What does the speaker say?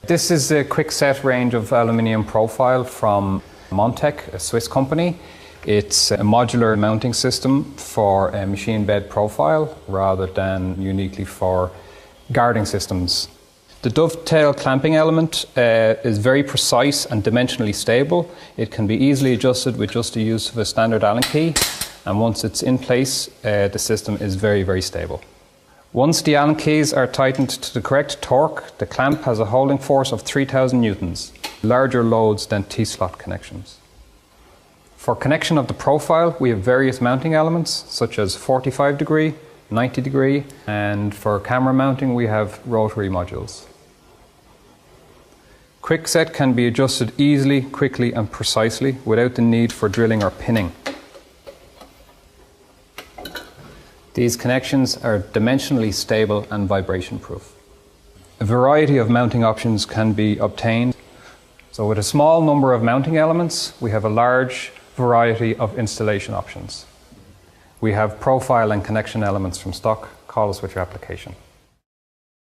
This is a quick set range of aluminium profile from Montech, a Swiss company. It's a modular mounting system for a machine bed profile rather than uniquely for guarding systems. The dovetail clamping element is very precise and dimensionally stable. It can be easily adjusted with just the use of a standard Allen key, and once it's in place, the system is very, very stable. Once the Allen keys are tightened to the correct torque, the clamp has a holding force of 3,000 newtons, larger loads than T-slot connections. For connection of the profile, we have various mounting elements, such as 45 degree, 90 degree, and for camera mounting we have rotary modules. Quick set can be adjusted easily, quickly and precisely without the need for drilling or pinning. These connections are dimensionally stable and vibration proof. A variety of mounting options can be obtained. So with a small number of mounting elements, we have a large variety of installation options. We have profile and connection elements from stock. Call us with your application.